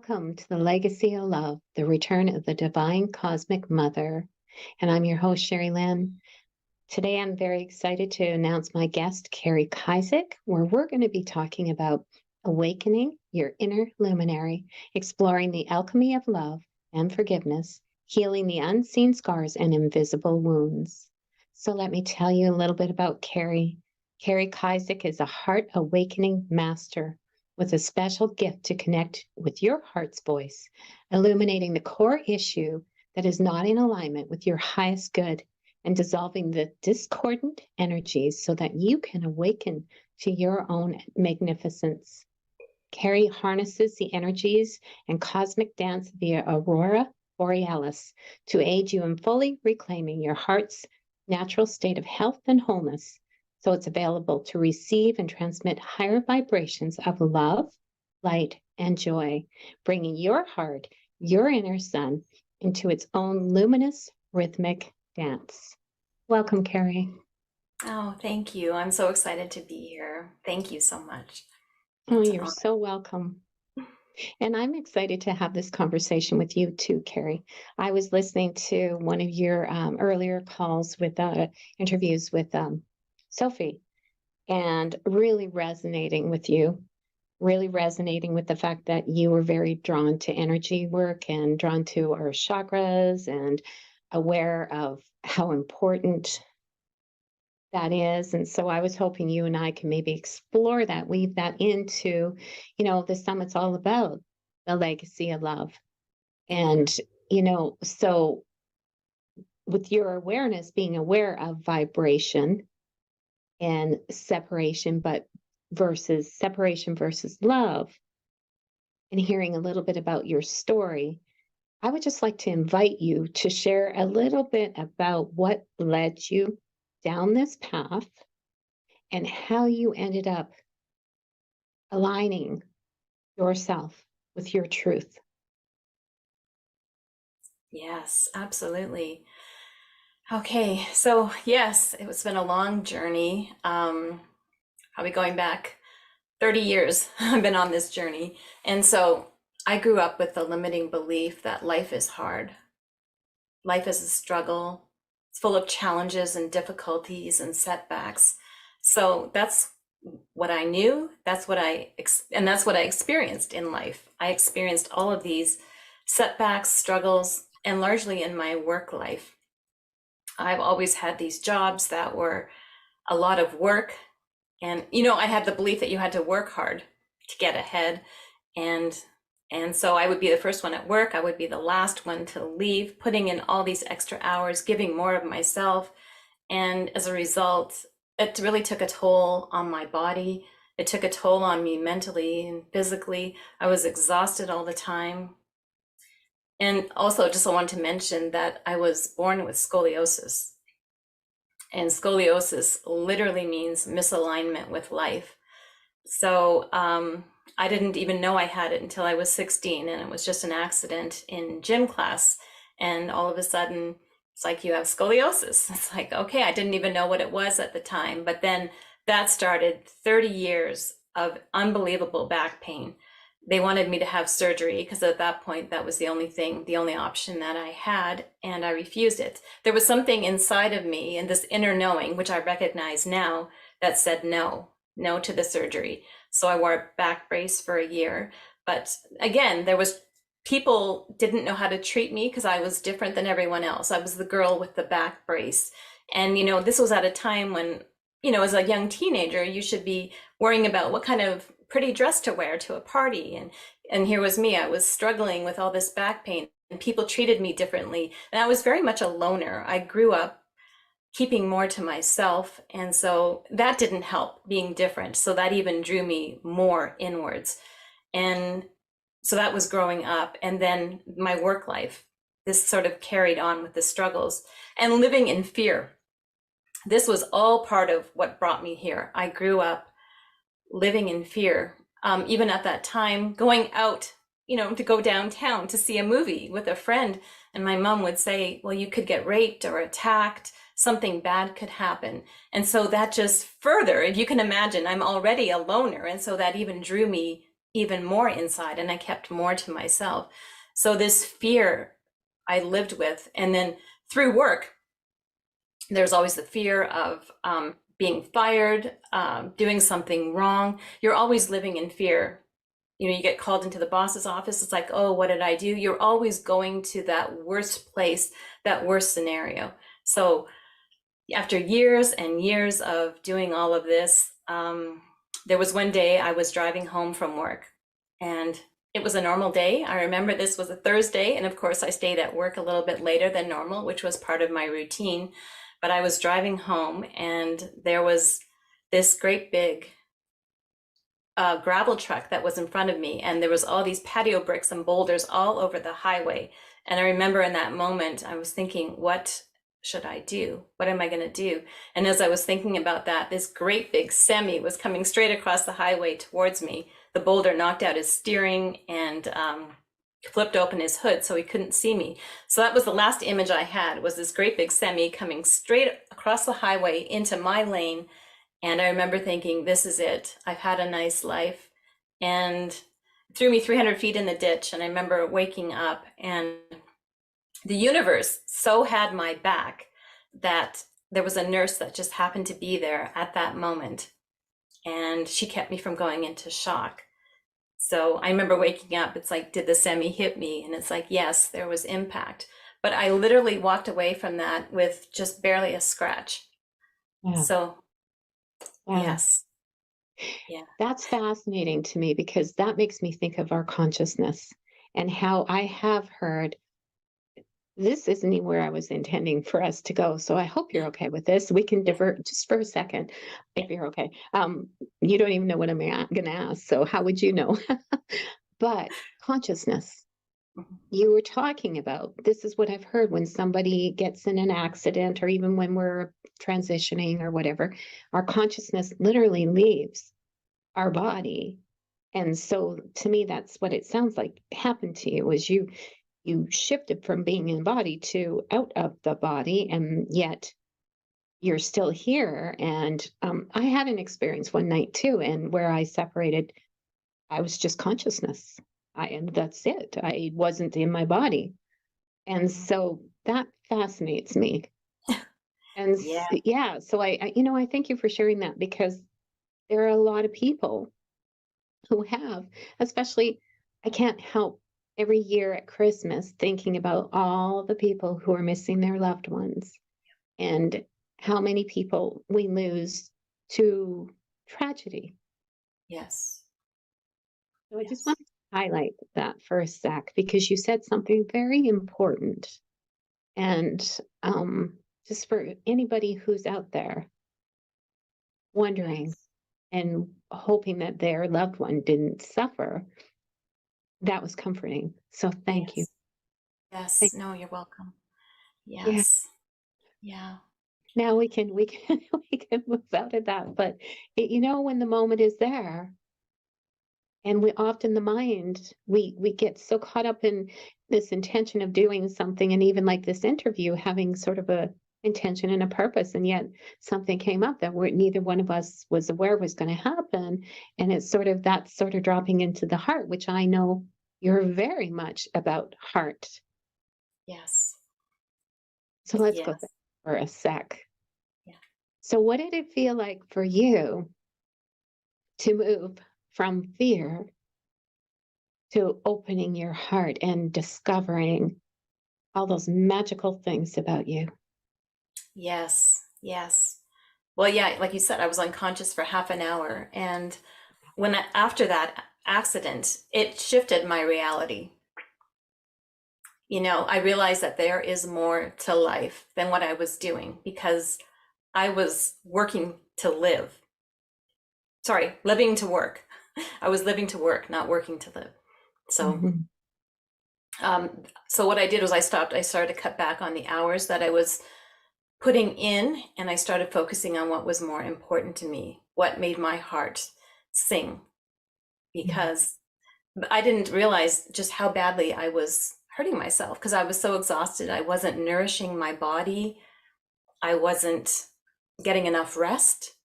Welcome to the Legacy of Love, the return of the Divine Cosmic Mother. And I'm your host, Sherry Lynn. Today, I'm very excited to announce my guest, Kari, where we're going to be talking about awakening your inner luminary, exploring the alchemy of love and forgiveness, healing the unseen scars and invisible wounds. So let me tell you a little bit about Kari. Kari is a heart awakening master with a special gift to connect with your heart's voice, illuminating the core issue that is not in alignment with your highest good and dissolving the discordant energies so that you can awaken to your own magnificence. Kari harnesses the energies and cosmic dance of the aurora borealis to aid you in fully reclaiming your heart's natural state of health and wholeness. So it's available to receive and transmit higher vibrations of love, light, and joy, bringing your heart, your inner sun, into its own luminous rhythmic dance. Welcome, Kari. Oh, thank you. I'm so excited to be here. Thank you so much. Oh, you're so welcome. And I'm excited to have this conversation with you too, Kari. I was listening to one of your earlier calls with interviews with Sophie, and really resonating with you, really resonating with the fact that you were very drawn to energy work and drawn to our chakras and aware of how important that is. And so I was hoping you and I can maybe explore that, weave that into, the summit's all about the legacy of love. And, so with your awareness, being aware of vibration and separation, but separation versus love, and hearing a little bit about your story, I would just like to invite you to share a little bit about what led you down this path and how you ended up aligning yourself with your truth. Yes, absolutely. Okay, so yes, it's been a long journey. Probably going back 30 years, I've been on this journey. And so I grew up with the limiting belief that life is hard. Life is a struggle. It's full of challenges and difficulties and setbacks. So that's what I knew. That's what I experienced in life. I experienced all of these setbacks, struggles, and largely in my work life. I've always had these jobs that were a lot of work. And, I had the belief that you had to work hard to get ahead. And so I would be the first one at work. I would be the last one to leave, putting in all these extra hours, giving more of myself. And as a result, it really took a toll on my body. It took a toll on me mentally and physically. I was exhausted all the time. And also, just I want to mention that I was born with scoliosis. And scoliosis literally means misalignment with life. So I didn't even know I had it until I was 16, and it was just an accident in gym class. And all of a sudden, it's like, you have scoliosis. It's like, okay, I didn't even know what it was at the time. But then that started 30 years of unbelievable back pain. They wanted me to have surgery because at that point, that was the only option that I had, and I refused it. There was something inside of me and this inner knowing, which I recognize now, that said no to the surgery. So I wore a back brace for a year. But again, people didn't know how to treat me because I was different than everyone else. I was the girl with the back brace. And, this was at a time when, as a young teenager, you should be worrying about what kind of pretty dress to wear to a party. And here was me, I was struggling with all this back pain, and people treated me differently. And I was very much a loner. I grew up keeping more to myself. And so that didn't help, being different. So that even drew me more inwards. And so that was growing up. And then my work life, this sort of carried on with the struggles and living in fear. This was all part of what brought me here. I grew up living in fear. Even at that time, going out, to go downtown to see a movie with a friend. And my mom would say, well, you could get raped or attacked. Something bad could happen. And so that just further, if you can imagine, I'm already a loner. And so that even drew me even more inside, and I kept more to myself. So this fear I lived with. And then through work, there's always the fear of being fired, doing something wrong. You're always living in fear. You know, you get called into the boss's office. It's like, oh, what did I do? You're always going to that worst place, that worst scenario. So after years and years of doing all of this, there was one day I was driving home from work, and it was a normal day. I remember this was a Thursday, and of course I stayed at work a little bit later than normal, which was part of my routine. But I was driving home, and there was this great big gravel truck that was in front of me, and there was all these patio bricks and boulders all over the highway. And I remember in that moment, I was thinking, what should I do? What am I going to do? And as I was thinking about that, this great big semi was coming straight across the highway towards me. The boulder knocked out his steering and flipped open his hood so he couldn't see me. So that was the last image I had, was this great big semi coming straight across the highway into my lane. And I remember thinking, this is it. I've had a nice life. And it threw me 300 feet in the ditch. And I remember waking up, and the universe so had my back that there was a nurse that just happened to be there at that moment. And she kept me from going into shock. So I remember waking up, it's like, did the semi hit me? And it's like, yes, there was impact. But I literally walked away from that with just barely a scratch. Yeah. So, Wow. yes. Yeah. That's fascinating to me, because that makes me think of our consciousness and how I have heard this isn't where I was intending for us to go. So I hope you're okay with this. We can divert just for a second, if you're okay. You don't even know what I'm going to ask. So how would you know? But consciousness, you were talking about, this is what I've heard when somebody gets in an accident, or even when we're transitioning or whatever, our consciousness literally leaves our body. And so to me, that's what it sounds like happened to you, was you shifted from being in the body to out of the body, and yet you're still here. And I had an experience one night too, and where I separated, I was just consciousness. And that's it. I wasn't in my body. And so that fascinates me. And Yeah. yeah, so I thank you for sharing that, because there are a lot of people who have, especially, I can't help every year at Christmas thinking about all the people who are missing their loved ones, and how many people we lose to tragedy. Yes. So I just Yes. want to highlight that for a sec, because you said something very important. And just for anybody who's out there wondering Yes. and hoping that their loved one didn't suffer, that was comforting. So thank you. Yes. Yes. Thank, No, you're welcome. yeah. Yes. Yeah. Now we can we can move out of that. But when the moment is there, and we often, the mind, we get so caught up in this intention of doing something, and even like this interview, having sort of a intention and a purpose, and yet something came up that neither one of us was aware was going to happen. And it's sort of that's sort of dropping into the heart, which I know you're very much about heart. Yes. So let's go there Yes. for a sec. Yeah. So what did it feel like for you to move from fear to opening your heart and discovering all those magical things about you? Yes. Yes. Well, yeah, like you said, I was unconscious for half an hour. And after that accident, it shifted my reality. I realized that there is more to life than what I was doing, because I was working to live. Sorry, living to work. I was living to work, not working to live. So, Mhm. so what I did was I started to cut back on the hours that I was putting in, and I started focusing on what was more important to me, what made my heart sing, Yeah. because I didn't realize just how badly I was hurting myself, because I was so exhausted. I wasn't nourishing my body. I wasn't getting enough rest.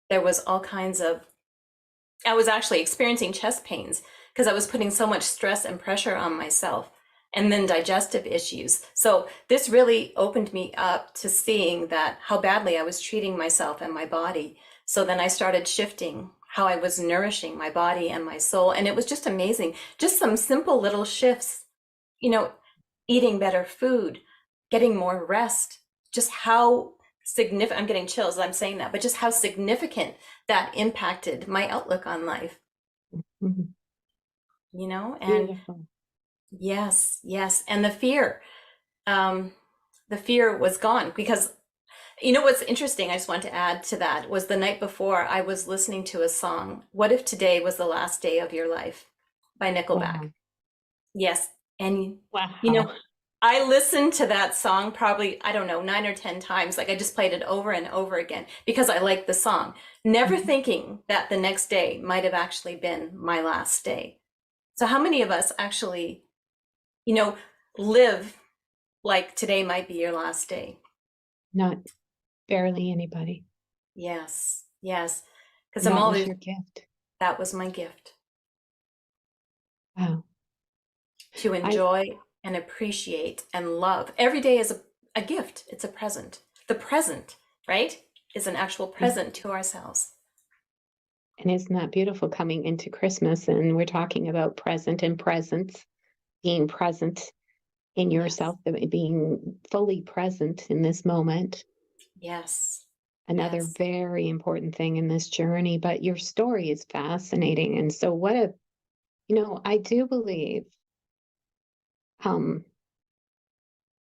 There was all kinds of I was actually experiencing chest pains because I was putting so much stress and pressure on myself, and then digestive issues. So this really opened me up to seeing that how badly I was treating myself and my body. So then I started shifting how I was nourishing my body and my soul. And it was just amazing. Just some simple little shifts, you know, eating better food, getting more rest, just how significant, I'm getting chills as I'm saying that, but just how significant that impacted my outlook on life, Mhm. and Beautiful. yes, yes. And um, the fear was gone because what's interesting, I just want to add to that, was the night before I was listening to a song, What If Today Was the Last Day of Your Life by Nickelback. Wow. Yes. And, you know, Wow. I listened to that song probably, I don't know, 9 or 10 times. Like I just played it over and over again because I liked the song, never Mhm. thinking that the next day might have actually been my last day. So, how many of us actually, you know, live like today might be your last day? Not barely anybody. Yes, yes. Because I'm That was always, your gift. that was my gift, Wow. to I enjoy and appreciate and love. Every day is a gift, it's a present. The present, right, is an actual mm, present to ourselves. and isn't that beautiful coming into Christmas and we're talking about present and presence, being present in Yes, yourself, being fully present in this moment. yes, Another yes. very important thing in this journey, but your story is fascinating. And so I do believe um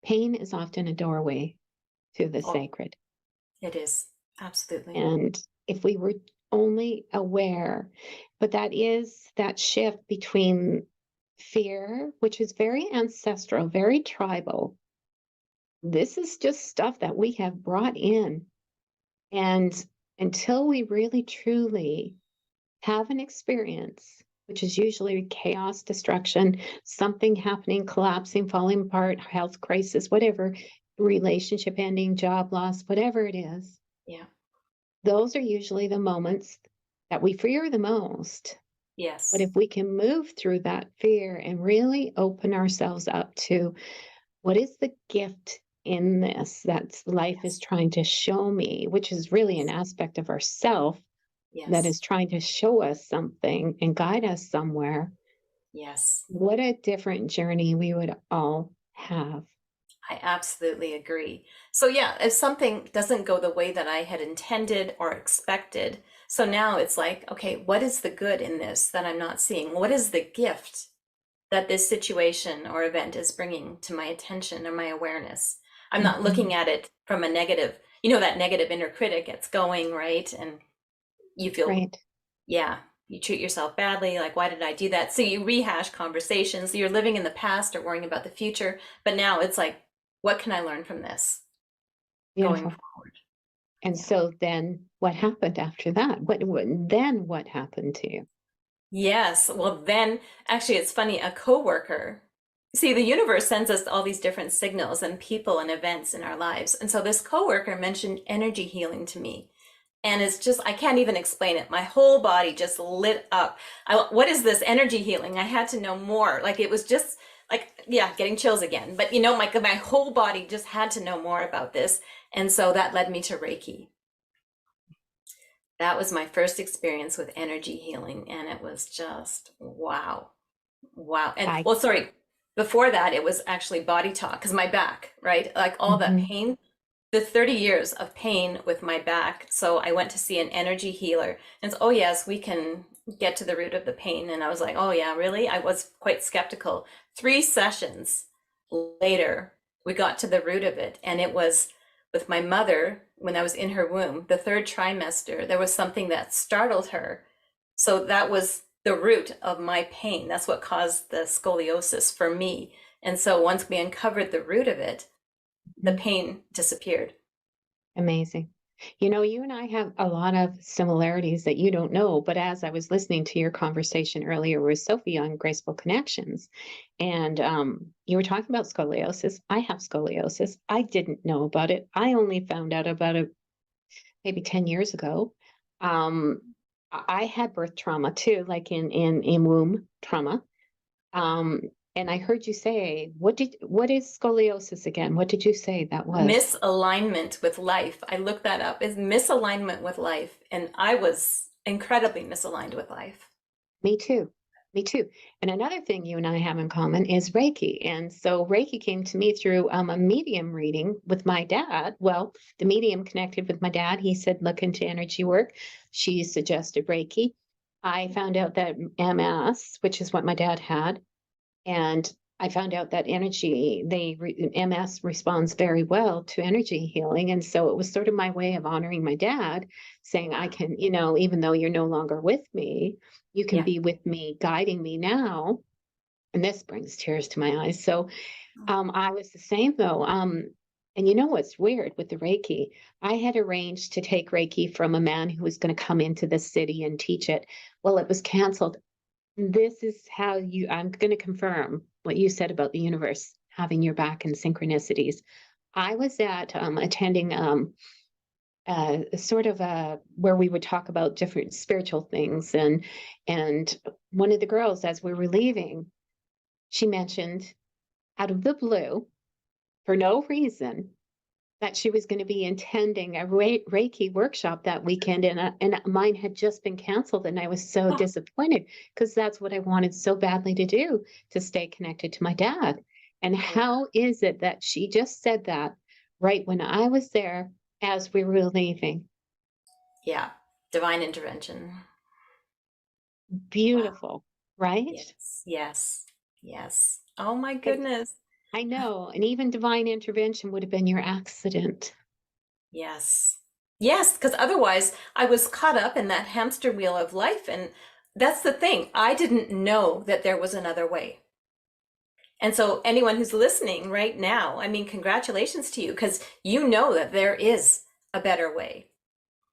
pain is often a doorway to the Oh, sacred. it is. Absolutely. And if we were only aware, but that is that shift between fear, which is very ancestral, very tribal. This is just stuff that we have brought in. And until we really truly have an experience, which is usually chaos, destruction, something happening, collapsing, falling apart, health crisis, whatever, relationship ending, job loss, whatever it is, Yeah. those are usually the moments that we fear the most. But Yes. if we can move through that fear and really open ourselves up to what is the gift in this that life is Yes. trying to show me, which is really an Yes. aspect of ourself that Yes. is trying to show us something and guide us somewhere, Yes. what a different journey we would all have. I absolutely agree. So, yeah, if something doesn't go the way that I had intended or expected, so now it's like, okay, what is the good in this that I'm not seeing? What is the gift that this situation or event is bringing to my attention or my awareness? I'm not looking Mhm. at it from a negative, that negative inner critic gets going, right? And you feel, Right. yeah, you treat yourself badly. Like, why did I do that? So you rehash conversations. You're living in the past or worrying about the future. But now it's like, what can I learn from this going Beautiful. forward? And Yeah. so then what happened after that? What happened to you? Yes. Well, then actually, it's funny. A coworker, see, the universe sends us all these different signals and people and events in our lives. And so this coworker mentioned energy healing to me. And it's just, I can't even explain it. My whole body just lit up. What is this energy healing? I had to know more. Like it was just like, yeah, getting chills again. But my whole body just had to know more about this. And so that led me to Reiki. That was my first experience with energy healing. And it was just, wow. Wow. And I well, sorry, before that, it was actually body talk because my back, right? Like all that Mhm. pain, the 30 years of pain with my back. So I went to see an energy healer and it's, oh, yes, we can get to the root of the pain. And I was like, oh, yeah, really? I was quite skeptical. 3 sessions later, we got to the root of it. And it was with my mother when I was in her womb, the third trimester, there was something that startled her. So that was the root of my pain. That's what caused the scoliosis for me. And so once we uncovered the root of it, the Mhm. pain disappeared. Amazing. You and I have a lot of similarities that you don't know, but as I was listening to your conversation earlier with Sophie on Graceful Connections, and you were talking about scoliosis. I have scoliosis. I didn't know about it. I only found out about it maybe 10 years ago. Um, I had birth trauma too, like in womb trauma. Um, and I heard you say, what is scoliosis again? What did you say that was? Misalignment with life. I looked that up. Is misalignment with life. And I was incredibly misaligned with life. Me too. Me too. And another thing you and I have in common is Reiki. And so Reiki came to me through a medium reading with my dad. Well, the medium connected with my dad. He said, look into energy work. She suggested Reiki. I found out that MS, which is what my dad had, and I found out that MS responds very well to energy healing. And so it was sort of my way of honoring my dad, saying, I Yeah. can, even though you're no longer with me, you can Yeah. be with me, guiding me now. And this brings tears to my eyes. So I was the same though. And you know what's weird with the Reiki? I had arranged to take Reiki from a man who was going to come into the city and teach it. Well, it was canceled. This is how I'm going to confirm what you said about the universe having your back in synchronicities. I was at attending sort of where we would talk about different spiritual things, and one of the girls, as we were leaving, she mentioned out of the blue, for no reason, that she was going to be attending a Reiki workshop that weekend, and mine had just been canceled, and I was so Oh, disappointed because that's what I wanted so badly to do, to stay connected to my dad. And yeah. how is it that she just said that right when I was there as we were leaving? Yeah. Divine intervention. Wow. Beautiful, right? Yes. Yes. Yes. Oh my Because goodness. I know, and even divine intervention would have been your accident. Yes. Yes, because otherwise I was caught up in that hamster wheel of life. And that's the thing. I didn't know that there was another way. And so anyone who's listening right now, I mean, congratulations to you because you know that there is a better way,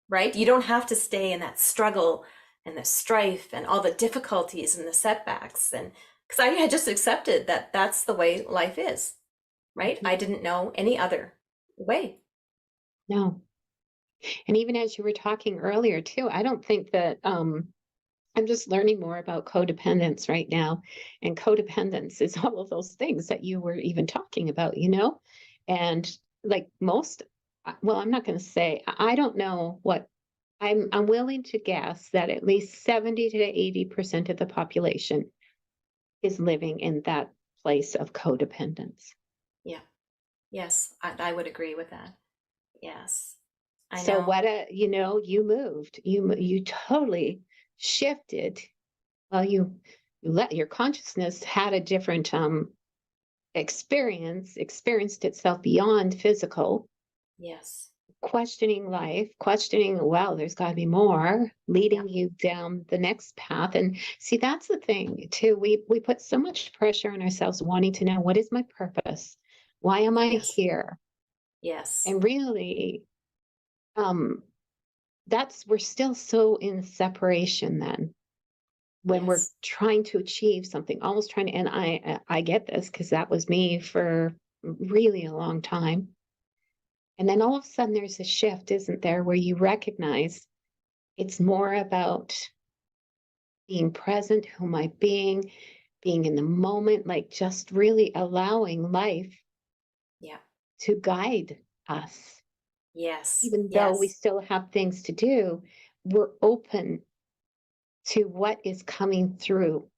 right? You don't have to stay in that struggle and the strife and all the difficulties and the setbacks. And because I had just accepted that that's the way life is, right? Mhm. I didn't know any other way. No. And even as you were talking earlier too, I don't think that I'm just learning more about codependence right now. And codependence is all of those things that you were even talking about. And like most, well, I'm not going to say, I don't know what I'm willing to guess that at least 70 to 80% of the population is living in that place of codependence. Yeah. Yes, I would agree with that. Yes, I So know. you moved, you totally shifted. Well, you let your consciousness had a different experienced itself beyond physical, Yes. questioning life, questioning, well, there's got to be more, Yeah. leading you down the next path. And see, that's the thing too. We put so much pressure on ourselves wanting to know, what is my purpose? Why am I Yes. here? Yes. And really, um, that's we're still so in separation then when we're Yes. trying to achieve something, almost trying to, and I get this because that was me for really a long time. And then all of a sudden there's a shift, isn't there, where you recognize it's more about being present, who am I being in the moment, like just really allowing life Yeah. to guide us. Yes. Even though we Yes. still have things to do, we're open to what is coming through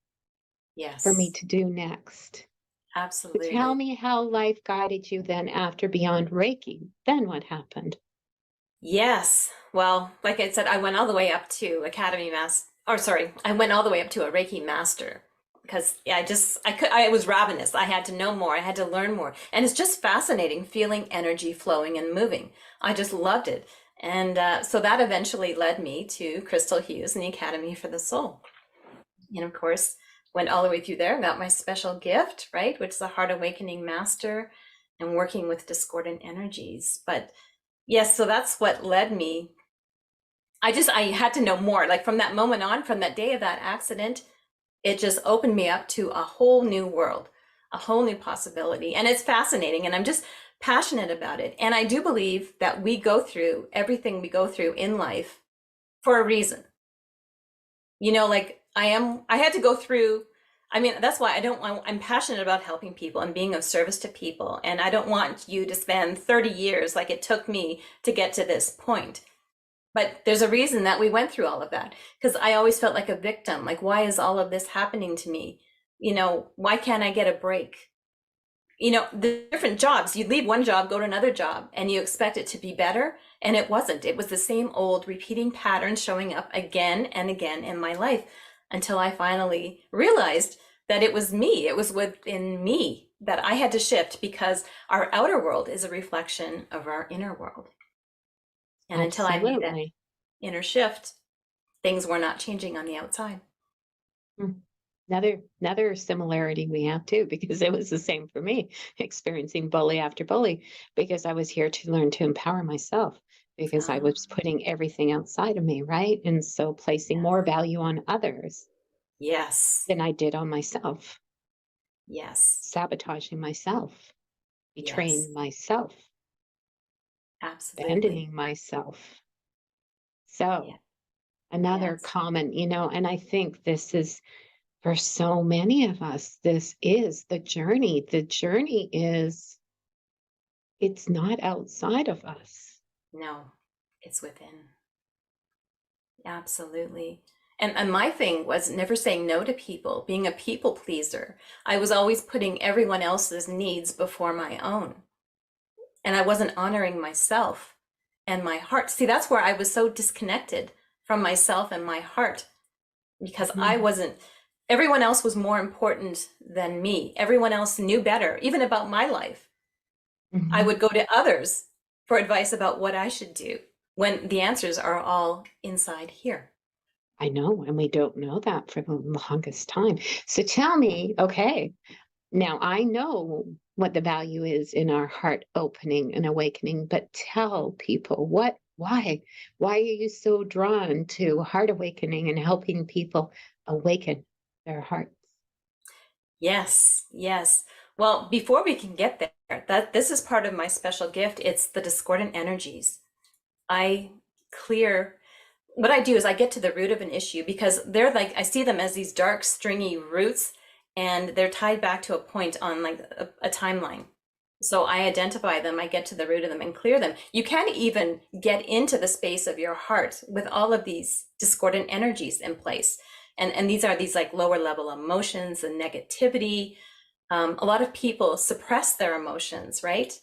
for me Yes. to do next. But tell Absolutely. me how life guided you then after Beyond Reiki. Then what happened? Yes. Well, like I said, I went all the way up to Academy Master, or sorry, I went all the way up to a Reiki Master because yeah, I was ravenous. I had to know more. I had to learn more. And it's just fascinating feeling energy flowing and moving. I just loved it. And so that eventually led me to Crystal Hughes and the Academy for the Soul. And of course, went all the way through there, got my special gift, right, which is the Heart Awakening Master and working with discordant energies. But yes, so that's what led me. I had to know more. Like from that moment on, from that day of that accident, it just opened me up to a whole new world, a whole new possibility. And it's fascinating. And I'm just passionate about it. And I do believe that we go through everything we go through in life for a reason. like I had to go through, I mean, that's why I'm passionate about helping people and being of service to people. And I don't want you to spend 30 years like it took me to get to this point. But there's a reason that we went through all of that, because I always felt like a victim. Like, why is all of this happening to me? Why can't I get a break? The different jobs, you leave one job, go to another job, and you expect it to be better. And it wasn't. It was the same old repeating pattern showing up again and again in my life until I finally realized that it was me. It was within me that I had to shift, because our outer world is a reflection of our inner world. And until I made that Absolutely. inner shift, things were not changing on the outside. Mm. Another similarity we have too, because it was the same for me, experiencing bully after bully, because I was here to learn to empower myself, because I Ah, was putting everything outside of me, right? And so placing yes. more value on others Yes. than I did on myself, Yes. sabotaging myself, Yes. betraying myself, Absolutely. abandoning myself. Yeah. So another Yes. common, and I think this is for so many of us, this is the journey. The journey is, it's not outside of us. No, it's within. Absolutely. And my thing was never saying no to people, being a people pleaser. I was always putting everyone else's needs before my own. And I wasn't honoring myself and my heart. See, that's where I was so disconnected from myself and my heart, because Mhm, everyone else was more important than me. Everyone else knew better, even about my life. I mhm. would go to others for advice about what I should do when the answers are all inside here. I know, and we don't know that for the longest time. So tell me, okay, now I know what the value is in our heart opening and awakening, but tell people why are you so drawn to heart awakening and helping people awaken their hearts? Yes, yes. Well, before we can get there, that this is part of my special gift. It's the discordant energies. I clear what I do is I get to the root of an issue, because they're like, I see them as these dark, stringy roots, and they're tied back to a point on like a timeline. So I identify them, I get to the root of them and clear them. You can't even get into the space of your heart with all of these discordant energies in place. And these are these like lower level emotions and negativity. A lot of people suppress their emotions, right?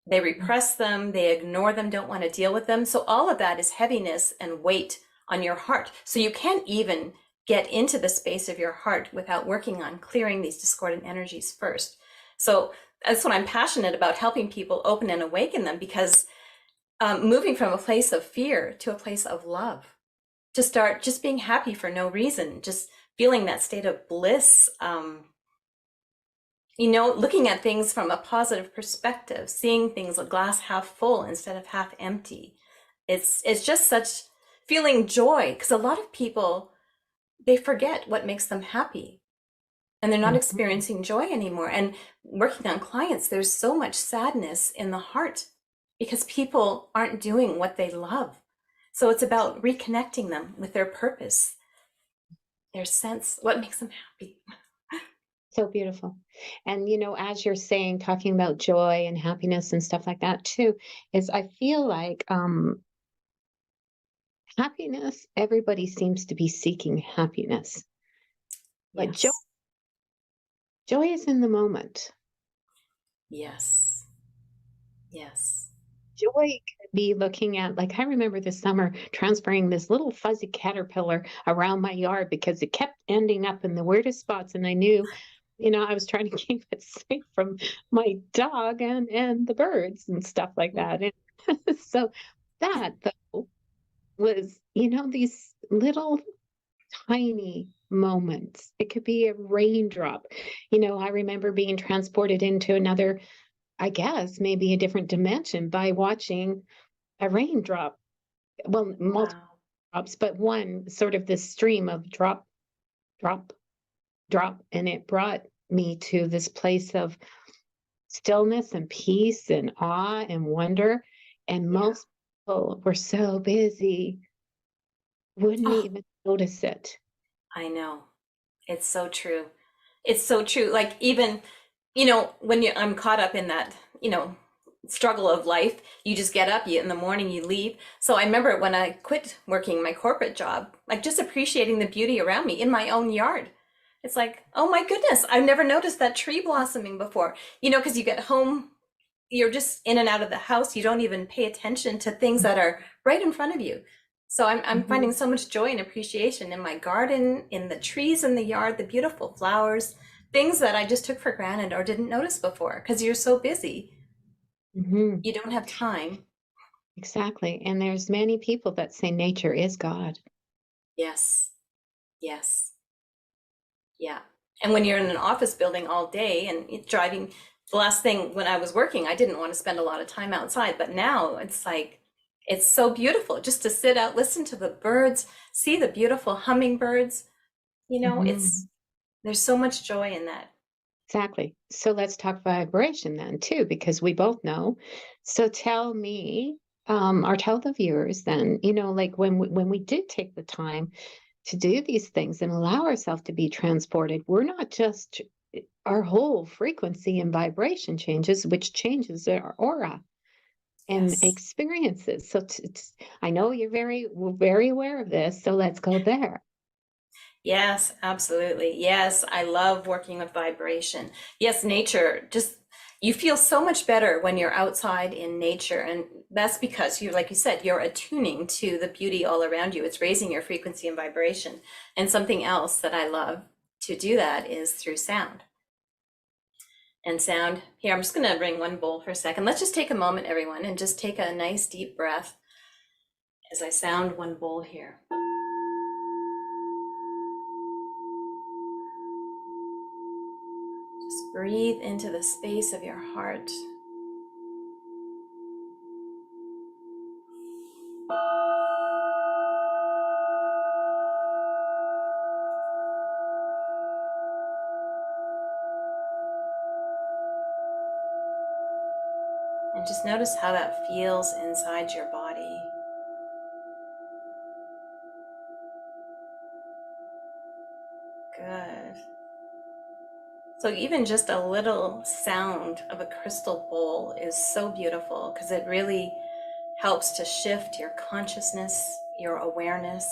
They repress them, they ignore them, don't want to deal with them. So all of that is heaviness and weight on your heart. So you can't even get into the space of your heart without working on clearing these discordant energies first. So that's what I'm passionate about, helping people open and awaken them, because moving from a place of fear to a place of love, to start just being happy for no reason, just feeling that state of bliss, looking at things from a positive perspective, seeing things a glass half full instead of half empty. It's just such feeling joy, because a lot of people, they forget what makes them happy, and they're not Mhm. experiencing joy anymore. And working on clients, there's so much sadness in the heart because people aren't doing what they love. So it's about reconnecting them with their purpose, their sense, what makes them happy. So beautiful. And, as you're saying, talking about joy and happiness and stuff like that too, is I feel like happiness, everybody seems to be seeking happiness, but Yes. joy is in the moment. Yes. Yes. Joy could be looking at, like, I remember this summer transferring this little fuzzy caterpillar around my yard because it kept ending up in the weirdest spots. And I knew, I was trying to keep it safe from my dog and the birds and stuff like that. And so that though was, these little tiny moments. It could be a raindrop. I remember being transported into another, I guess, maybe a different dimension by watching a raindrop. Well, multiple Wow. drops, but one sort of this stream of drop, drop, drop. And it brought me to this place of stillness and peace and awe and wonder. And Yeah. most people were so busy, wouldn't Oh, even notice it. I know. It's so true. It's so true. Like even, when I'm caught up in that, struggle of life, you just get up, in the morning you leave. So I remember when I quit working my corporate job, like just appreciating the beauty around me in my own yard. It's like, oh my goodness, I've never noticed that tree blossoming before. Because you get home, you're just in and out of the house. You don't even pay attention to things that are right in front of you. So I'm finding Mhm. so much joy and appreciation in my garden, in the trees in the yard, the beautiful flowers, things that I just took for granted or didn't notice before because you're so busy. Mhm. You don't have time. Exactly. And there's many people that say nature is God. Yes. Yes. Yeah. And when you're in an office building all day and driving, the last thing when I was working, I didn't want to spend a lot of time outside, but now it's like, it's so beautiful just to sit out, listen to the birds, see the beautiful hummingbirds. Mhm. There's so much joy in that. Exactly. So let's talk vibration then too, because we both know. So tell me, or tell the viewers then, like when we did take the time to do these things and allow ourselves to be transported, we're not just our whole frequency and vibration changes, which changes our aura and Yes. experiences. So I know you're very aware of this. So let's go there. Yes, absolutely. Yes, I love working with vibration. Yes, nature, just you feel so much better when you're outside in nature. And that's because like you said, you're attuning to the beauty all around you. It's raising your frequency and vibration. And something else that I love to do that is through sound. And sound, here, I'm just going to bring one bowl for a second. Let's just take a moment, everyone, and just take a nice deep breath as I sound one bowl here. Just breathe into the space of your heart. And just notice how that feels inside your body. Good. So even just a little sound of a crystal bowl is so beautiful because it really helps to shift your consciousness, your awareness.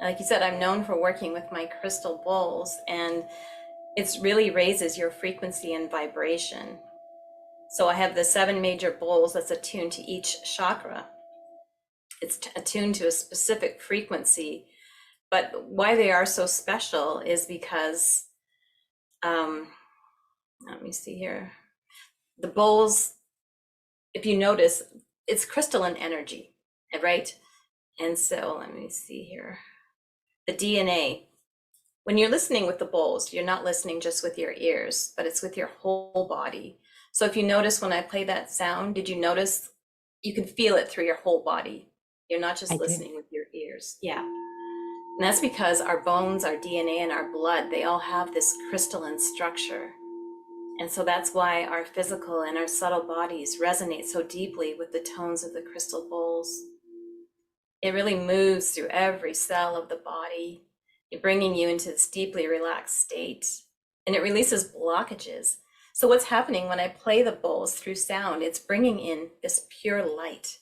Like you said, I'm known for working with my crystal bowls, and it really raises your frequency and vibration. So I have the 7 major bowls that's attuned to each chakra. It's attuned to a specific frequency, but why they are so special is because, um, let me see here. The bowls, if you notice, it's crystalline energy, right? And so let me see here. The DNA, when you're listening with the bowls, you're not listening just with your ears, but it's with your whole body. So if you notice when I play that sound, did you notice you can feel it through your whole body? You're not I just do. listening with your ears. Yeah. And that's because our bones, our DNA, and our blood, they all have this crystalline structure. And so that's why our physical and our subtle bodies resonate so deeply with the tones of the crystal bowls. It really moves through every cell of the body, bringing you into this deeply relaxed state. And it releases blockages. So what's happening when I play the bowls through sound, it's bringing in this pure light.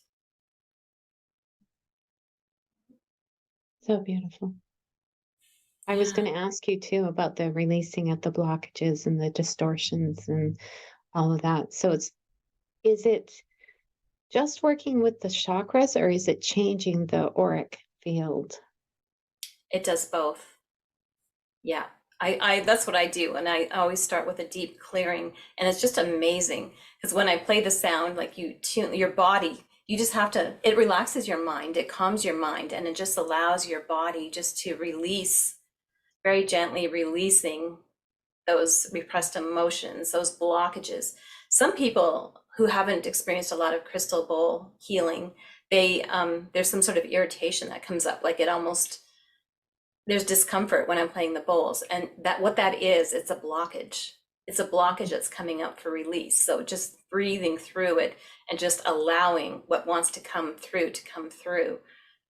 So beautiful. I was Yeah. going to ask you too about the releasing of the blockages and the distortions and all of that. So is it just working with the chakras or is it changing the auric field? It does both. Yeah. I that's what I do. And I always start with a deep clearing. And it's just amazing. Because when I play the sound, like you tune your body, you just have to, it relaxes your mind, it calms your mind, and it just allows your body just to release, very gently releasing those repressed emotions, those blockages. Some people who haven't experienced a lot of crystal bowl healing, there's some sort of irritation that comes up, like it almost, there's discomfort when I'm playing the bowls, and that what that is, it's a blockage. It's a blockage that's coming up for release. So just breathing through it and just allowing what wants to come through,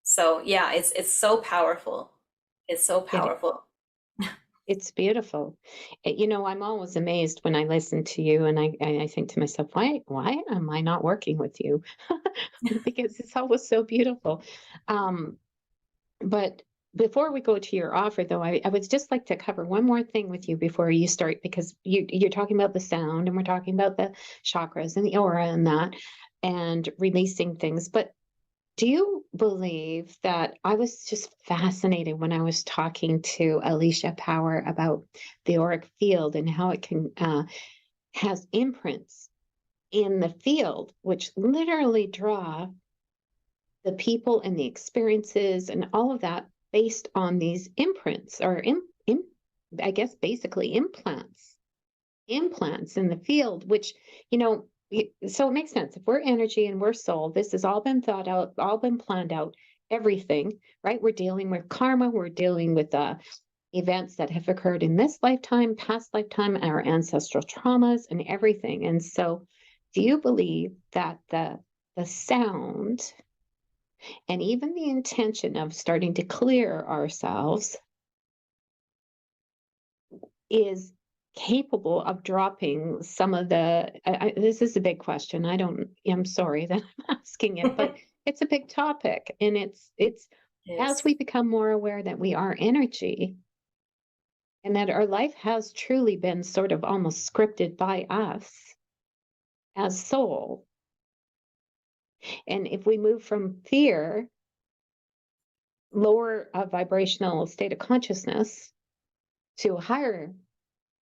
So yeah, it's so powerful. It's so It powerful. it's beautiful. I'm always amazed when I listen to you, and I think to myself, why am I not working with you? Because it's always so beautiful. Um, But before we go to your offer, though, I would just like to cover one more thing with you before you start, because you're talking about the sound and we're talking about the chakras and the aura and that and releasing things. But do you believe that I was just fascinated when I was talking to Alicia Power about the auric field and how it can has imprints in the field, which literally draw the people and the experiences and all of that based on these imprints or I guess basically implants in the field, which, so it makes sense. If we're energy and we're soul, this has all been thought out, all been planned out, everything, right? We're dealing with karma, we're dealing with events that have occurred in this lifetime, past lifetime, our ancestral traumas and everything. And so do you believe that the sound and even the intention of starting to clear ourselves is capable of dropping some of the this is a big question. I'm sorry that I'm asking it, but it's a big topic, and it's as Yes. we become more aware that we are energy and that our life has truly been sort of almost scripted by us as soul. And if we move from fear, lower a vibrational state of consciousness, to a higher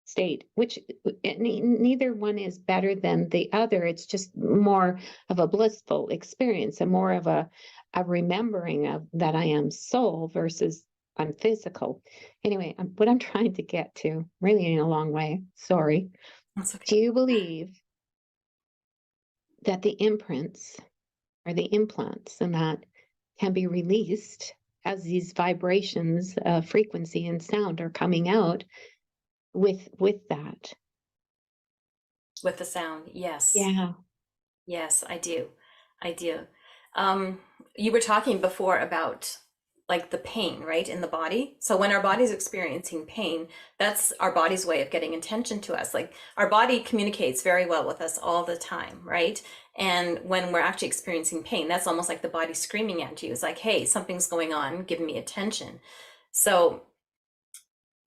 state, which neither one is better than the other. It's just more of a blissful experience and more of a remembering of that I am soul versus I'm physical. Anyway, what I'm trying to get to, really in a long way, sorry. That's Do okay. you believe that the imprints or the implants and that can be released as these vibrations, frequency and sound are coming out with that? With the sound, yes. Yeah. Yes, I do. I do. Um, you were talking before about like the pain, right, in the body. So when our body's experiencing pain, that's our body's way of getting attention to us. Like our body communicates very well with us all the time, right? And when we're actually experiencing pain, that's almost like the body screaming at you. It's like, hey, something's going on, give me attention. So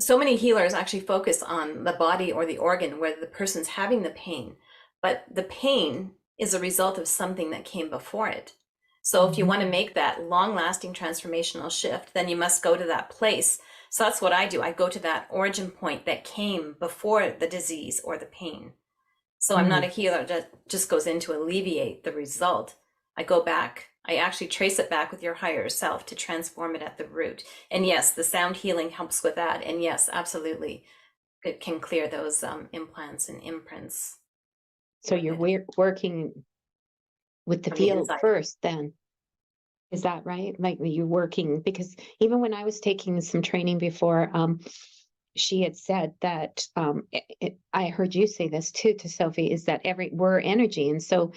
so many healers actually focus on the body or the organ where the person's having the pain, but the pain is a result of something that came before it. So if you want to Mhm. make that long lasting transformational shift, then you must go to that place. So that's what I do. I go to that origin point that came before the disease or the pain. So I'm not a Mm. healer that just goes in to alleviate the result. I go back, I actually trace it back with your higher self to transform it at the root. And yes, the sound healing helps with that. And yes, absolutely, it can clear those implants and imprints So with you're it working with the from the field inside. first then, is that right? Like you're working because even when I was taking some training before, she had said that I heard you say this too to Sophie, is that we're energy, and so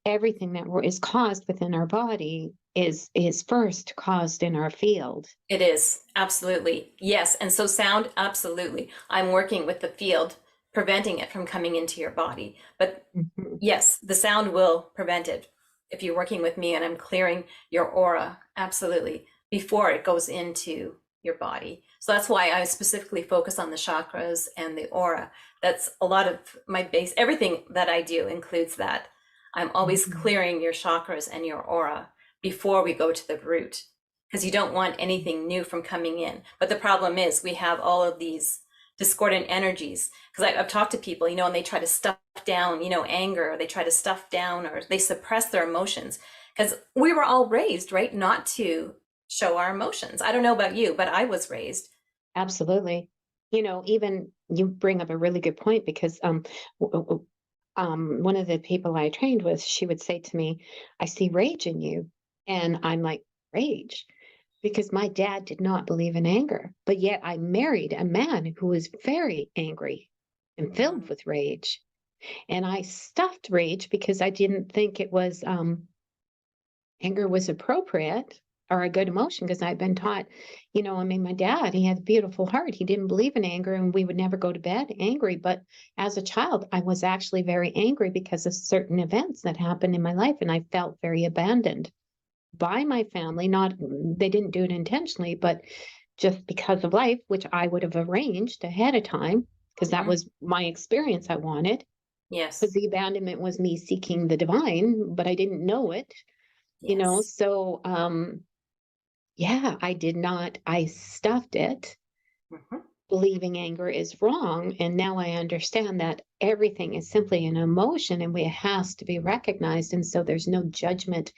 everything that is caused within our body is first caused in our field. It is, absolutely. Yes. And so sound, absolutely. I'm working with the field, preventing it from coming into your body. But Mhm. yes, the sound will prevent it if you're working with me and I'm clearing your aura, absolutely, before it goes into your body. So that's why I specifically focus on the chakras and the aura. That's a lot of my base, everything that I do includes that. I'm always Mhm. clearing your chakras and your aura before we go to the root because you don't want anything new from coming in. But the problem is we have all of these discordant energies because I've talked to people, and they try to stuff down, anger, or they try to stuff down or they suppress their emotions because we were all raised, right, not to show our emotions. I don't know about you, but I was raised. Absolutely. Even you bring up a really good point because one of the people I trained with, she would say to me, I see rage in you. And I'm like, rage? Because my dad did not believe in anger, but yet I married a man who was very angry and filled Mm, with rage. And I stuffed rage because I didn't think anger was appropriate. are a good emotion because I've been taught, I mean, my dad, he had a beautiful heart. He didn't believe in anger and we would never go to bed angry. But as a child, I was actually very angry because of certain events that happened in my life. And I felt very abandoned by my family. Not, they didn't do it intentionally, but just because of life, which I would have arranged ahead of time because that Mhm. was my experience I wanted. Yes. Because the abandonment was me seeking the divine, but I didn't know it, Yes. so yeah, I stuffed it, Mhm. believing anger is wrong. And now I understand that everything is simply an emotion and it has to be recognized. And so there's no judgment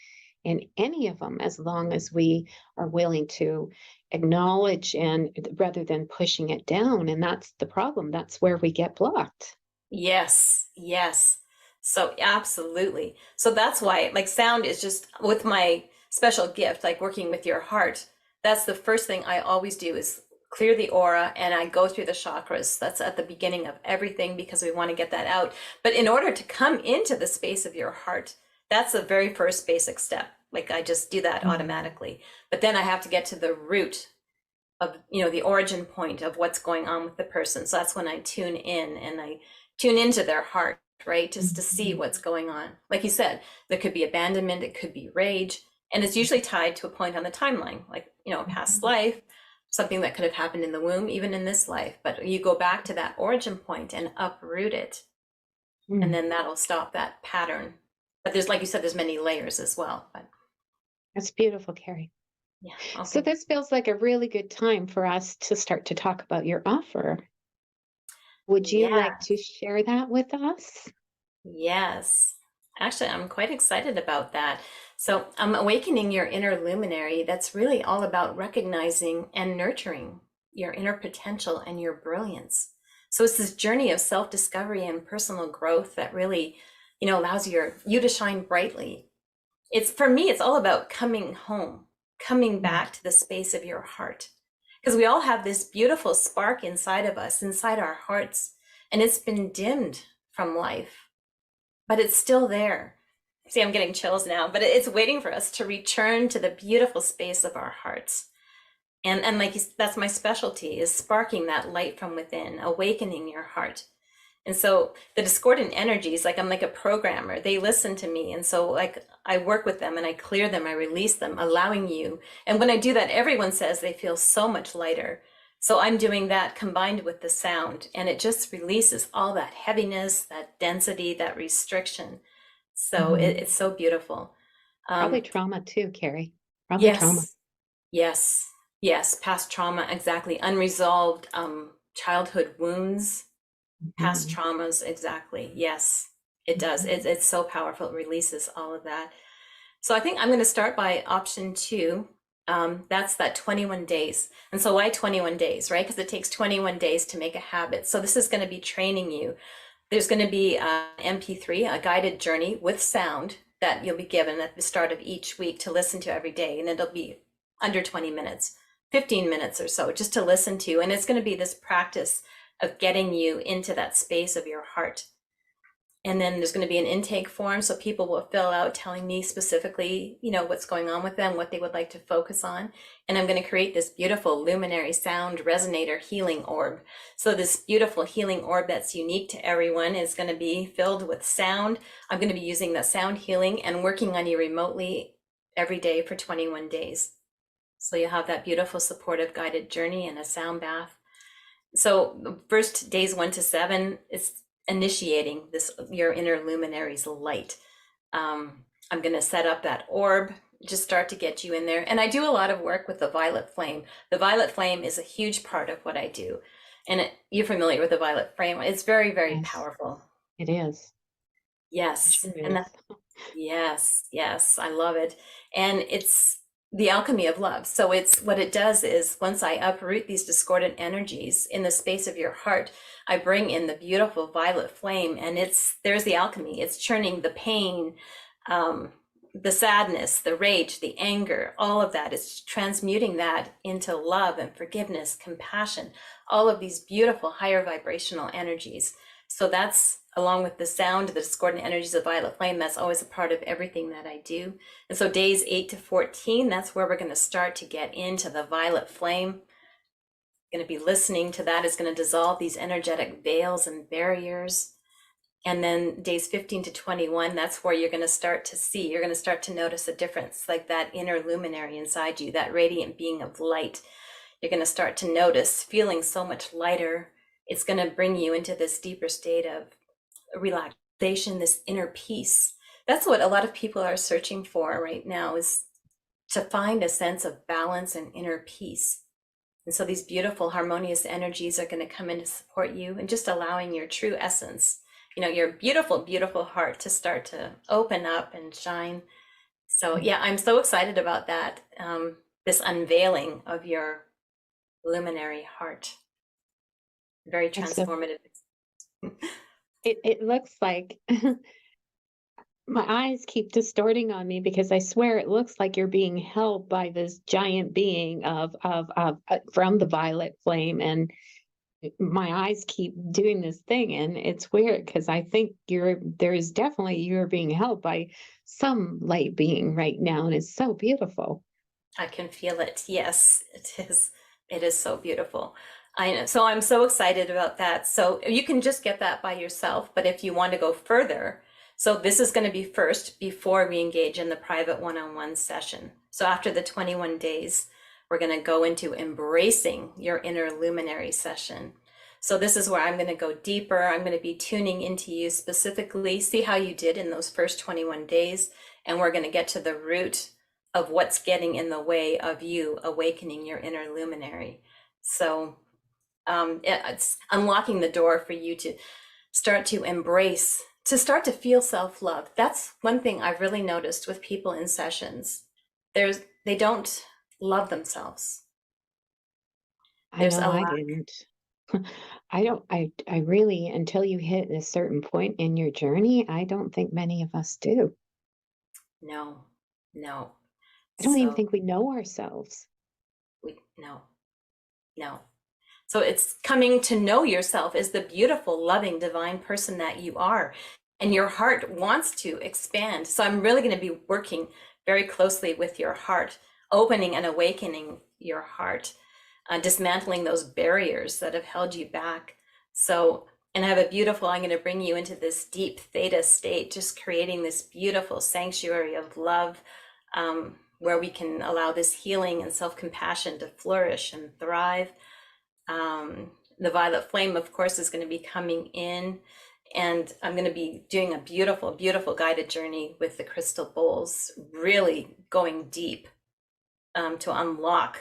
in any of them as long as we are willing to acknowledge and rather than pushing it down. And that's the problem. That's where we get blocked. Yes, yes. So absolutely. So that's why like sound is just with my special gift, like working with your heart. That's the first thing I always do is clear the aura and I go through the chakras. That's at the beginning of everything because we want to get that out. But in order to come into the space of your heart, that's the very first basic step. Like I just do that Mhm. automatically. But then I have to get to the root of the origin point of what's going on with the person. So that's when I tune in and I tune into their heart, right, just to see Mhm. what's going on. Like you said, there could be abandonment, it could be rage, and it's usually tied to a point on the timeline, like a past Mhm. life, something that could have happened in the womb, even in this life. But you go back to that origin point and uproot it, and Mm. then that'll stop that pattern. But there's, like you said, there's many layers as well. But That's beautiful, Carrie. yeah, So okay. this feels like a really good time for us to start to talk about your offer. Would you Yeah. like to share that with us? Yes. Actually, I'm quite excited about that. So, I'm awakening your inner luminary. That's really all about recognizing and nurturing your inner potential and your brilliance. So, it's this journey of self-discovery and personal growth that really, allows you to shine brightly. It's for me, it's all about coming home, coming Mm. back to the space of your heart. Because we all have this beautiful spark inside of us, inside our hearts, and it's been dimmed from life, but it's still there. See, I'm getting chills now, but it's waiting for us to return to the beautiful space of our hearts. And like that's my specialty is sparking that light from within, awakening your heart. And so the discordant energies, like I'm like a programmer, they listen to me. And so like I work with them and I clear them, I release them, allowing you. And when I do that, everyone says they feel so much lighter. So I'm doing that combined with the sound, and it just releases all that heaviness, that density, that restriction. So Mhm. it's so beautiful. Probably Um, trauma too, Carrie. Probably trauma. yes, yes, yes, past trauma, exactly. Unresolved childhood wounds, past Mhm. traumas, exactly. Yes, it does. Mhm. It's so powerful. It releases all of that. So I think I'm going to start by option two. That's that 21 days. And so why 21 days, right? Because it takes 21 days to make a habit. So this is going to be training you. There's going to be an MP3, a guided journey with sound that you'll be given at the start of each week to listen to every day. And it'll be under 20 minutes, 15 minutes or so, just to listen to. And it's going to be this practice of getting you into that space of your heart. And then there's going to be an intake form. So people will fill out telling me specifically, what's going on with them, what they would like to focus on. And I'm going to create this beautiful luminary sound resonator healing orb. So this beautiful healing orb that's unique to everyone is going to be filled with sound. I'm going to be using the sound healing and working on you remotely every day for 21 days. So you'll have that beautiful supportive guided journey and a sound bath. So the first days 1 to 7 is initiating this your inner luminary's light. I'm going to set up that orb, just start to get you in there. And I do a lot of work with the violet flame. The violet flame is a huge part of what I do. And you're familiar with the violet flame. It's very, very Yes, powerful. it is. It Yes. sure And is. that, yes, yes, I love it. And it's the alchemy of love. So it's what it does is once I uproot these discordant energies in the space of your heart, I bring in the beautiful violet flame, and there's the alchemy. It's churning the pain, um, the sadness, the rage, the anger, all of that. It's transmuting that into love and forgiveness, compassion, all of these beautiful higher vibrational energies. So that's along with the sound, the discordant energies of violet flame, that's always a part of everything that I do. And so days 8 to 14, that's where we're going to start to get into the violet flame. Going to be listening to that is going to dissolve these energetic veils and barriers. And then days 15 to 21, that's where you're going to start to see, you're going to start to notice a difference, like that inner luminary inside you, that radiant being of light. You're going to start to notice feeling so much lighter. It's going to bring you into this deeper state of relaxation, this inner peace. That's what a lot of people are searching for right now, is to find a sense of balance and inner peace. And so these beautiful harmonious energies are going to come in to support you, and just allowing your true essence, your beautiful, beautiful heart to start to open up and shine. So yeah, I'm so excited about that. This unveiling of your luminary heart. Very And so transformative. it looks like my eyes keep distorting on me because I swear it looks like you're being held by this giant being of from the violet flame, and my eyes keep doing this thing, and it's weird because I think there's definitely you're being held by some light being right now, and it's so beautiful. I can feel it. Yes, it is. It is so beautiful. I know. So I'm so excited about that. So you can just get that by yourself, but if you want to go further, so this is going to be first before we engage in the private one-on-one session. So after the 21 days, we're going to go into embracing your inner luminary session. So this is where I'm going to go deeper. I'm going to be tuning into you specifically, see how you did in those first 21 days, and we're going to get to the root of what's getting in the way of you awakening your inner luminary. So it's unlocking the door for you to start to embrace, to start to feel self-love. That's one thing I've really noticed with people in sessions. They don't love themselves. I There's know a I lack. didn't. I don't I really, until you hit a certain point in your journey, I don't think many of us do. No, no. I don't even So think we know ourselves. no, no. So it's coming to know yourself as the beautiful, loving, divine person that you are. And your heart wants to expand. So I'm really going to be working very closely with your heart, opening and awakening your heart, dismantling those barriers that have held you back. So, and I have a beautiful, I'm going to bring you into this deep theta state, just creating this beautiful sanctuary of love, where we can allow this healing and self-compassion to flourish and thrive. The violet flame, of course, is going to be coming in, and I'm going to be doing a beautiful, beautiful guided journey with the crystal bowls, really going deep, to unlock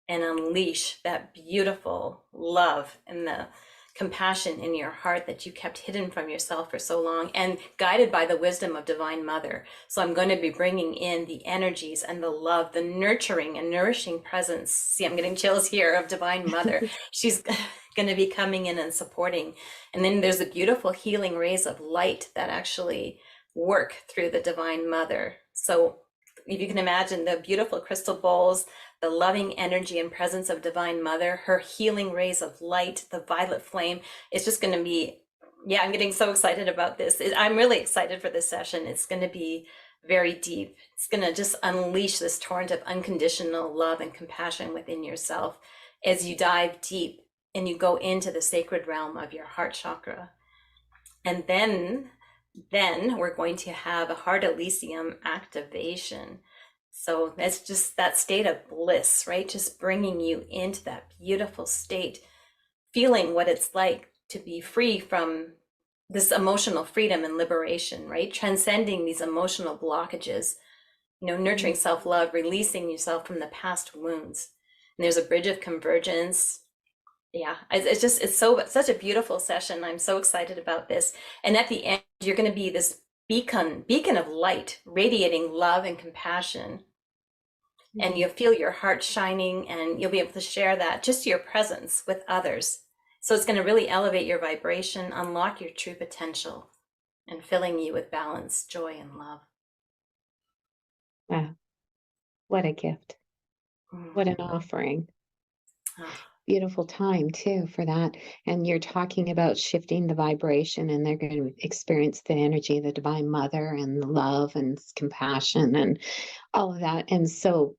and unleash that beautiful love and the compassion in your heart that you kept hidden from yourself for so long, and guided by the wisdom of Divine Mother. So I'm going to be bringing in the energies and the love, the nurturing and nourishing presence. See, I'm getting chills here, of Divine Mother. She's going to be coming in and supporting. And then there's the beautiful healing rays of light that actually work through the Divine Mother. So if you can imagine the beautiful crystal bowls, the loving energy and presence of Divine Mother, her healing rays of light, the violet flame, is just going to be, yeah, I'm getting so excited about this. I'm really excited for this session. It's going to be very deep. It's going to just unleash this torrent of unconditional love and compassion within yourself as you dive deep and you go into the sacred realm of your heart chakra. And then we're going to have a heart elysium activation. So that's just that state of bliss, right? Just bringing you into that beautiful state, feeling what it's like to be free from this emotional freedom and liberation, right? Transcending these emotional blockages, nurturing self-love, releasing yourself from the past wounds. And there's a bridge of convergence. Yeah, it's such a beautiful session. I'm so excited about this. And at the end, you're going to be this beacon of light, radiating love and compassion. And you'll feel your heart shining, and you'll be able to share that, just your presence, with others. So it's going to really elevate your vibration, unlock your true potential, and filling you with balance, joy, and love. Wow, what a gift. Mm. What an offering. Oh, beautiful time too for that. And you're talking about shifting the vibration, and they're going to experience the energy of the Divine Mother and the love and compassion and all of that. And so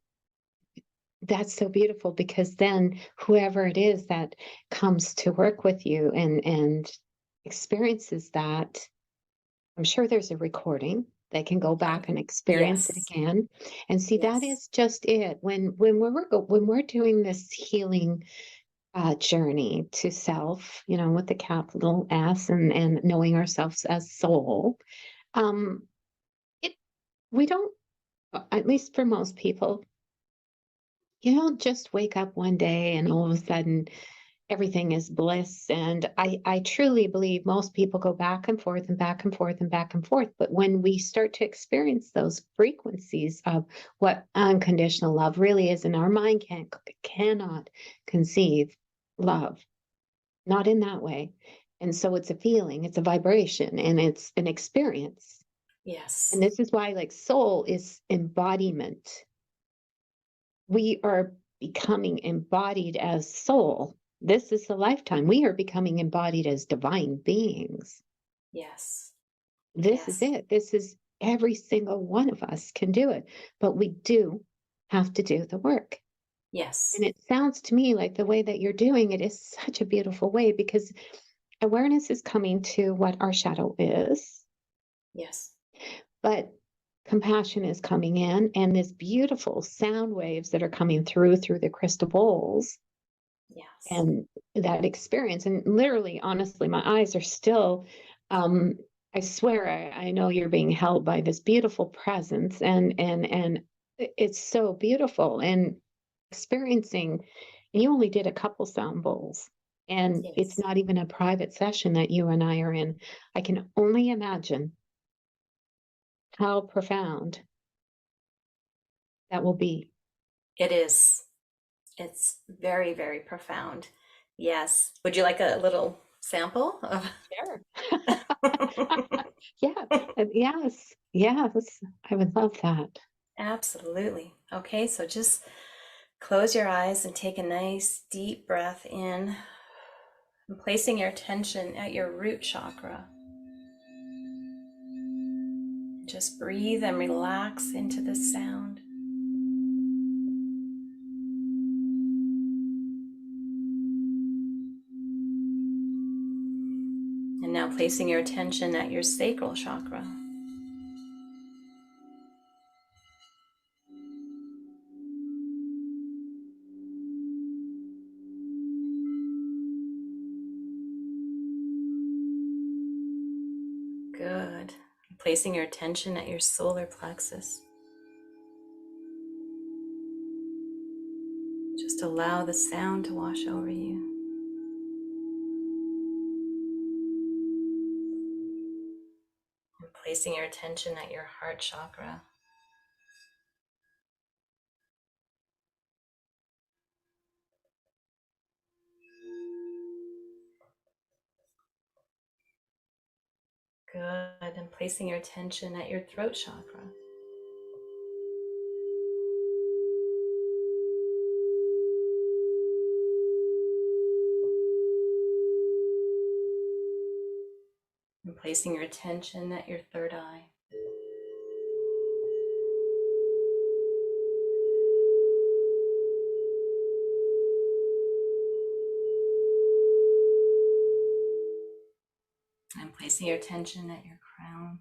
that's so beautiful, because then whoever it is that comes to work with you and experiences that, I'm sure there's a recording. They can go back and experience it Yes. again. And see, that Yes. is just it. When we're doing this healing journey to self, with the capital S, and knowing ourselves as soul, um, it we don't, at least for most people, you don't just wake up one day and all of a sudden everything is bliss. And I truly believe most people go back and forth and back and forth and back and forth. But when we start to experience those frequencies of what unconditional love really is, and our mind cannot conceive love, not in that way. And so it's a feeling, it's a vibration, and it's an experience. And Yes. this is why, like, soul is embodiment. We are becoming embodied as soul. This is the lifetime. We are becoming embodied as divine beings. Yes. This is Yes. it. This is every single one of us can do it, but we do have to do the work. Yes. And it sounds to me like the way that you're doing it is such a beautiful way, because awareness is coming to what our shadow is, Yes. but compassion is coming in, and this beautiful sound waves that are coming through the crystal bowls, Yes. and that experience. And literally, honestly, my eyes are still, um I swear, I know you're being held by this beautiful presence, and it's so beautiful. And experiencing, and you only did a couple sound bowls, and it's Yes. not even a private session that you and I are in. I can only imagine how profound that will be. It is. It's very, very profound. Yes. Would you like a little sample of? Sure. Yeah. Yes. Yes. I would love that. Absolutely. Okay, so just close your eyes and take a nice deep breath in, and placing your attention at your root chakra. Just breathe and relax into the sound. And now placing your attention at your sacral chakra. Good. Placing your attention at your solar plexus. Just allow the sound to wash over you. And placing your attention at your heart chakra. Good. And placing your attention at your throat chakra. And placing your attention at your third eye. And placing your attention at your crown.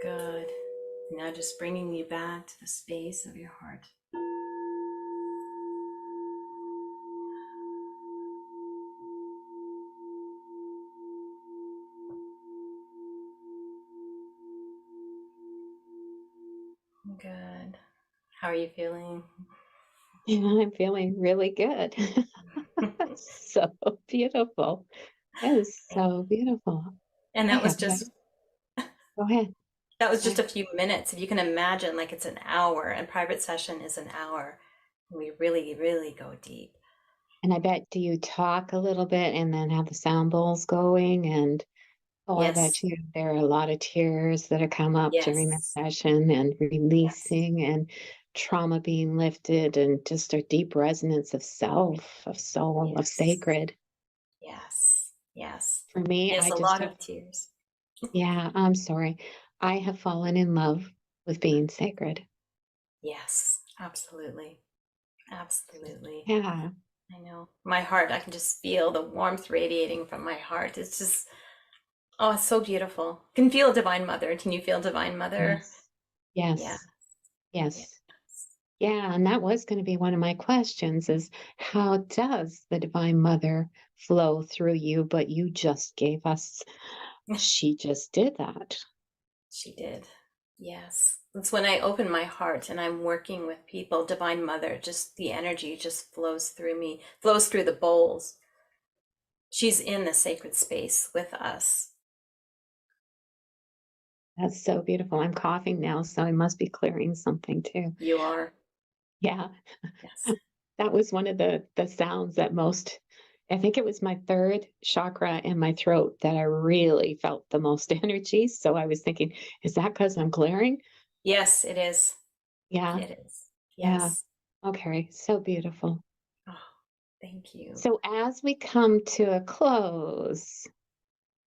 Good. Now just bringing you back to the space of your heart. Good. How are you feeling? Yeah, I'm feeling really good. So beautiful. That is so beautiful. And I that was have just Go ahead. Go a ahead. few minutes. If you can imagine, like it's an hour, and private session is an hour. We really, really go deep. And I bet, do you talk a little bit and then have the sound bowls going? And Oh, I bet Yes. you there are a lot of tears that have come up during that Yes. session and Yes. releasing and trauma being lifted and just a deep resonance of self, of soul, of Yes. sacred. Yes. Yes. For me, Yes, I a just lot have, of tears. yeah, I'm sorry. I have fallen in love with being sacred. Yes, absolutely. Absolutely. Yeah, I know. My heart, I can just feel the warmth radiating from my heart. It's just, oh, it's so beautiful. Can feel Divine Mother. Can you feel Divine Mother? yes, Yeah. yes, Yes. yes. Yeah, and that was going to be one of my questions is how does the Divine Mother flow through you? But you just gave us, she just did that. She did. Yes. It's when I open my heart and I'm working with people, Divine Mother, just the energy just flows through me, flows through the bowls. She's in the sacred space with us. That's so beautiful. I'm coughing now, so I must be clearing something too. You are. Yeah, Yes. that was one of the sounds that most, I think it was my third chakra in my throat that I really felt the most energy. So I was thinking, is that because I'm clearing? Yes, it is. Yeah, It is. yeah. Yes. Okay, so beautiful. Oh, thank you. So as we come to a close,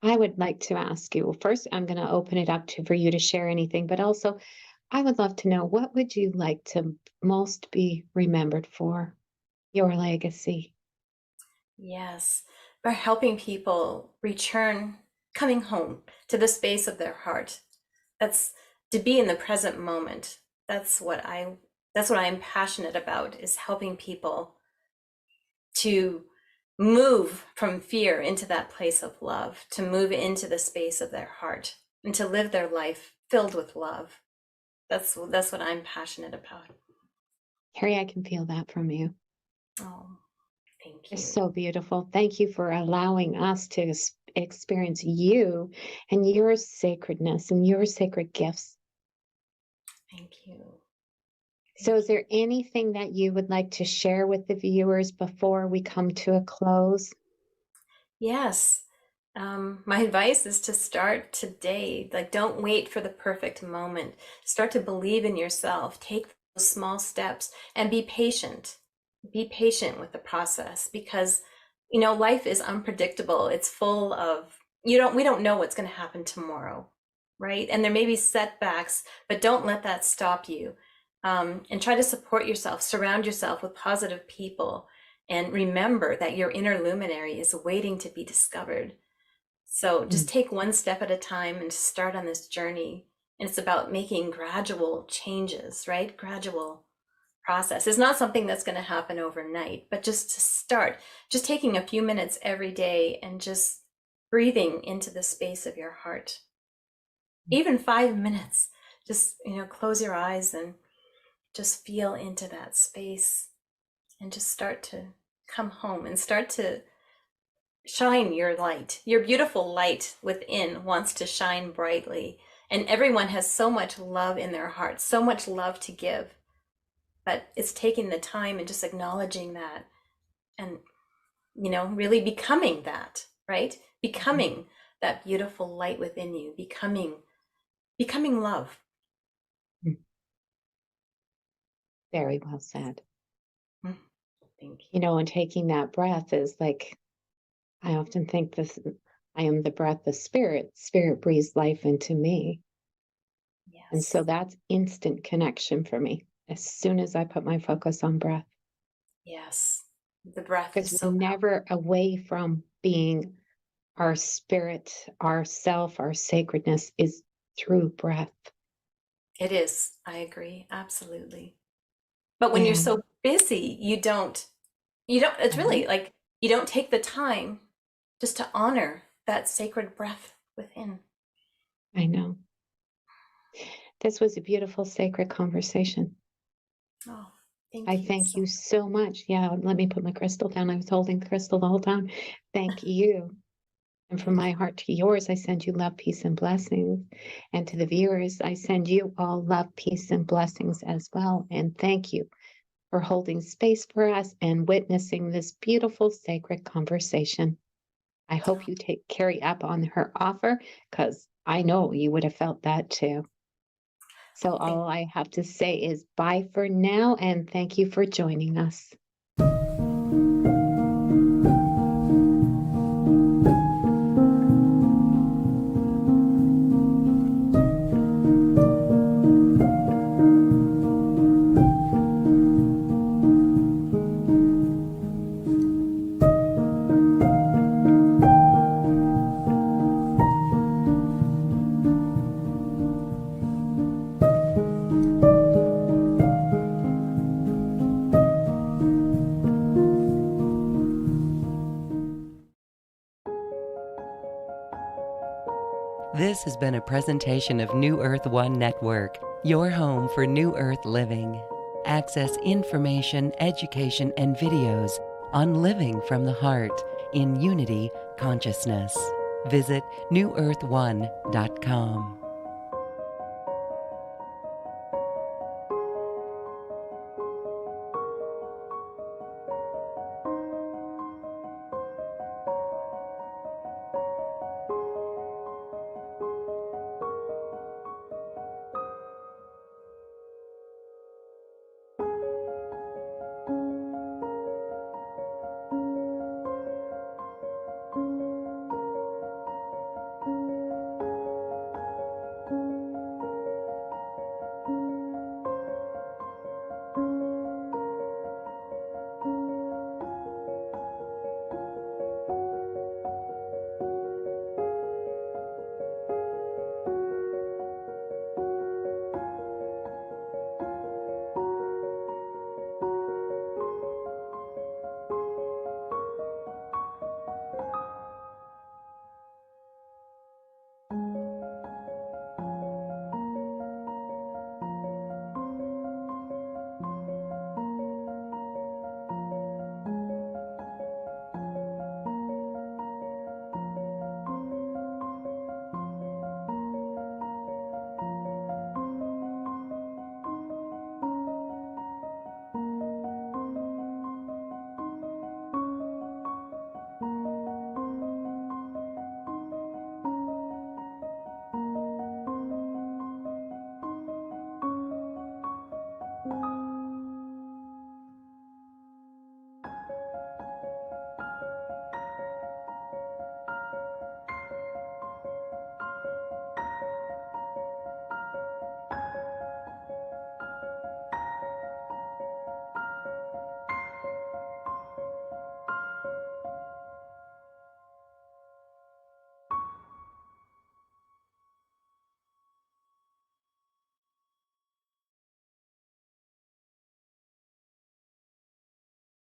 I would like to ask you, well, first, I'm going to open it up to for you to share anything, but also I would love to know what would you like to most be remembered for your legacy? Yes. By helping people return, coming home to the space of their heart. That's to be in the present moment. That's what I that's what I'm passionate about is helping people to move from fear into that place of love, to move into the space of their heart and to live their life filled with love. That's what I'm passionate about. Harry, I can feel that from you. Oh, thank It's you. so beautiful. Thank you for allowing us to experience you and your sacredness and your sacred gifts. Thank you. So, Thank is you. there anything that you would like to share with the viewers before we come to a close? Yes. My advice is to start today. Like, don't wait for the perfect moment. Start to believe in yourself. Take those small steps and be patient. Be patient with the process because, life is unpredictable. It's full of, we don't know what's going to happen tomorrow, right? And there may be setbacks, but don't let that stop you. And try to support yourself, surround yourself with positive people, and remember that your inner luminary is waiting to be discovered. So just Mm, take one step at a time and start on this journey. And it's about making gradual changes, right? Gradual process. It's not something that's going to happen overnight, but just to start, just taking a few minutes every day and just breathing into the space of your heart. Even 5 minutes, just, close your eyes and just feel into that space and just start to come home and start to shine your light. Your beautiful light within wants to shine brightly. And everyone has so much love in their hearts, so much love to give. But it's taking the time and just acknowledging that and, really becoming that, right? mhm, Becoming that beautiful light within you, becoming love. mm. Very well said. Mm, thank You you. know, and taking that breath is like, I often think this, I am the breath of spirit. Spirit breathes life into me. And so Yes. that's instant connection for me as soon as I put my focus on breath, Yes. The breath because is so we're powerful. never away from being our spirit, our self, our sacredness is through breath. It is. I agree. Absolutely. But when you're Yeah, so busy, it's I know. really like you don't take the time just to honor that sacred breath within. I know. This was a beautiful, sacred conversation. Oh, I thank you thank so you so much. Yeah, let me put my crystal down. I was holding the crystal the whole time. Thank you. And from thank my you. heart to yours, I send you love, peace, and blessings. And to the viewers, I send you all love, peace, and blessings as well. And thank you for holding space for us and witnessing this beautiful, sacred conversation. I hope you take Kari up on her offer, because I know you would have felt that too. So Oh, thank all I have to say is bye for now, and thank you for joining us. This has been a presentation of New Earth One Network, your home for New Earth living. Access information, education, and videos on living from the heart in unity consciousness. Visit newearth1.com.